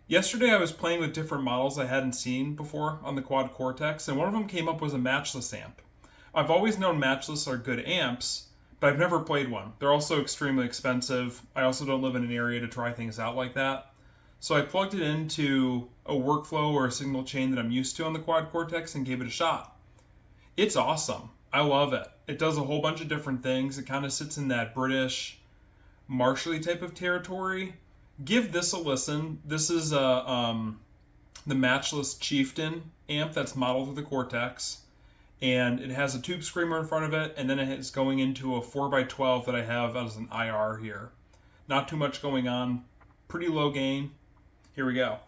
Yesterday I was playing with different models I hadn't seen before on the Quad Cortex, and one of them came up was a Matchless amp. I've always known Matchless are good amps, but I've never played one. They're also extremely expensive. I also don't live in an area to try things out like that. So I plugged it into a workflow or a signal chain that I'm used to on the Quad Cortex and gave it a shot. It's awesome. I love it. It does a whole bunch of different things. It kind of sits in that British martially type of territory. Give this a listen. This is the Matchless Chieftain amp that's modeled with the Cortex, and it has a tube screamer in front of it, and then it's going into a 4x12 that I have as an IR here. Not too much going on. Pretty low gain. Here we go.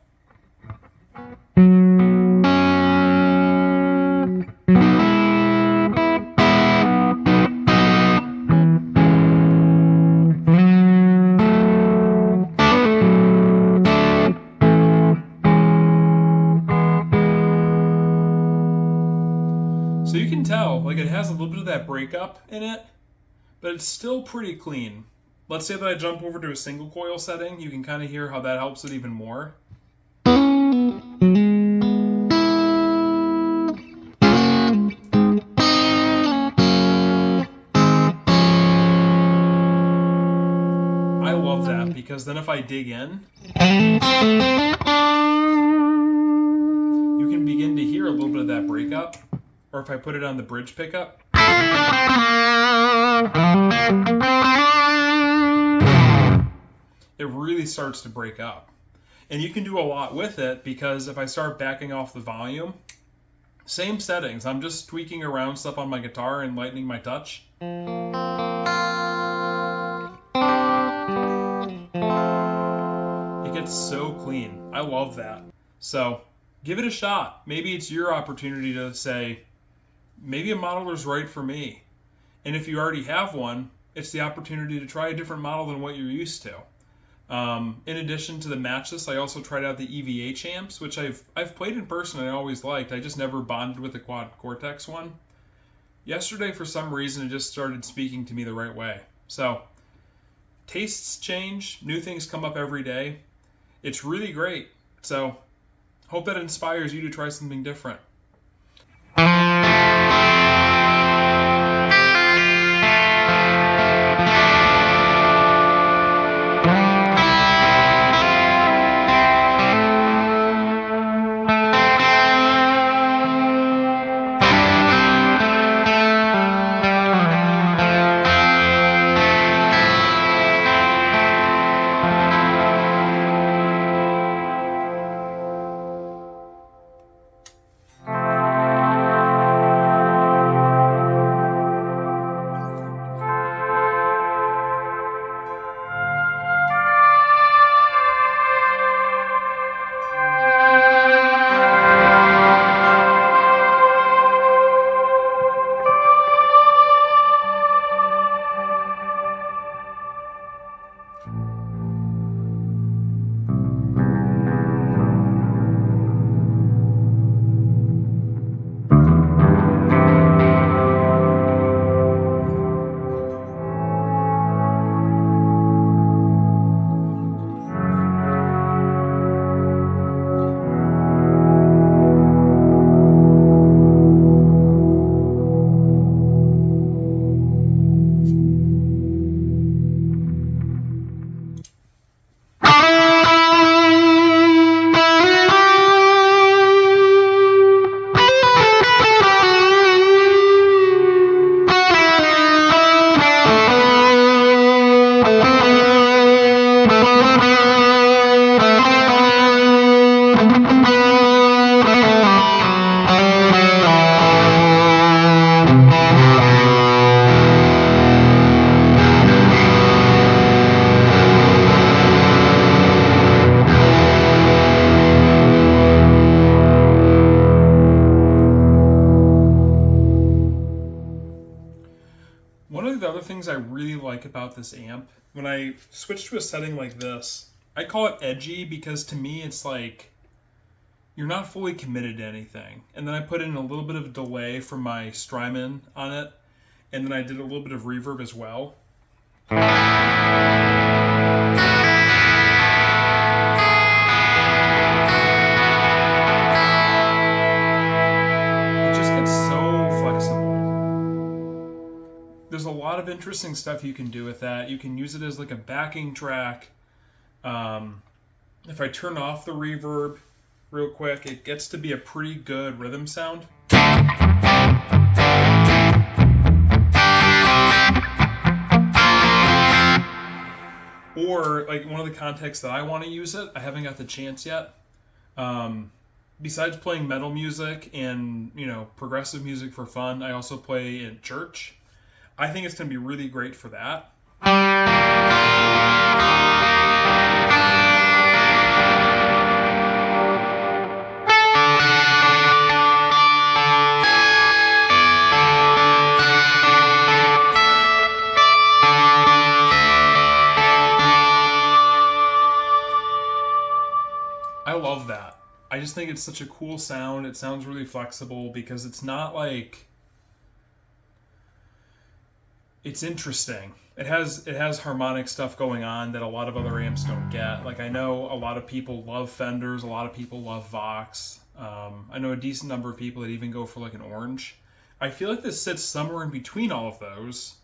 So you can tell, like, it has a little bit of that breakup in it, but it's still pretty clean. Let's say that I jump over to a single coil setting, you can kind of hear how that helps it even more. I love that because then if I dig in, you can begin to hear a little bit of that breakup. Or if I put it on the bridge pickup, it really starts to break up. And you can do a lot with it because if I start backing off the volume, same settings. I'm just tweaking around stuff on my guitar and lightening my touch. It gets so clean. I love that. So give it a shot. Maybe it's your opportunity to say, maybe a modeler's right for me. And if you already have one, it's the opportunity to try a different model than what you're used to. In addition to the Matchless, I also tried out the EVH amps, which I've played in person and I always liked. I just never bonded with the Quad Cortex one. Yesterday, for some reason, it just started speaking to me the right way. So, tastes change, new things come up every day. It's really great. So, hope that inspires you to try something different. One of the other things I really like about this amp, when I switch to a setting like this, I call it edgy because to me it's like you're not fully committed to anything. And then I put in a little bit of delay for my Strymon on it, and then I did a little bit of reverb as well. And, of interesting stuff you can do with that. You can use it as like a backing track. If I turn off the reverb real quick, it gets to be a pretty good rhythm sound. Or, like, one of the contexts that I want to use it, I haven't got the chance yet. Besides playing metal music and, progressive music for fun, I also play in church. I think it's going to be really great for that. I love that. I just think it's such a cool sound. It sounds really flexible because it's not like... It's interesting. It has harmonic stuff going on that a lot of other amps don't get. Like, I know a lot of people love Fenders, a lot of people love Vox. I know a decent number of people that even go for like an Orange. I feel like this sits somewhere in between all of those.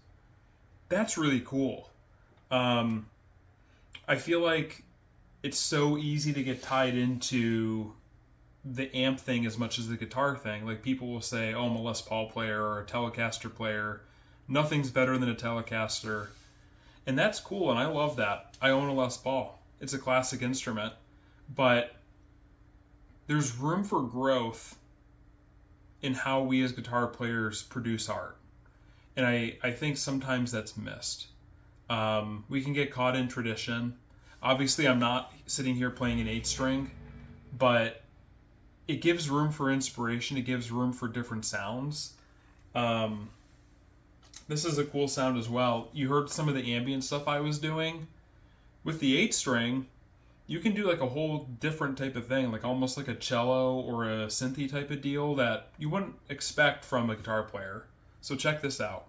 That's really cool. I feel like it's so easy to get tied into the amp thing as much as the guitar thing. Like, people will say, oh, I'm a Les Paul player or a Telecaster player. Nothing's better than a Telecaster. And that's cool, and I love that. I own a Les Paul. It's a classic instrument. But there's room for growth in how we as guitar players produce art. And I think sometimes that's missed. We can get caught in tradition. Obviously, I'm not sitting here playing an 8-string, but it gives room for inspiration. It gives room for different sounds. This is a cool sound as well. You heard some of the ambient stuff I was doing. With the 8-string, you can do like a whole different type of thing, like almost like a cello or a synthy type of deal that you wouldn't expect from a guitar player. So check this out.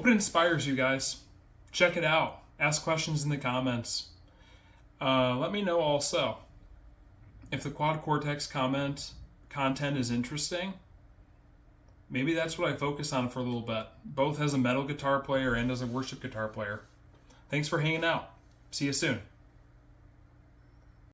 Inspires you guys. Check it out. Ask questions in the comments. Let me know also if the Quad Cortex content is interesting. Maybe that's what I focus on for a little bit, both as a metal guitar player and as a worship guitar player. Thanks for hanging out. See you soon.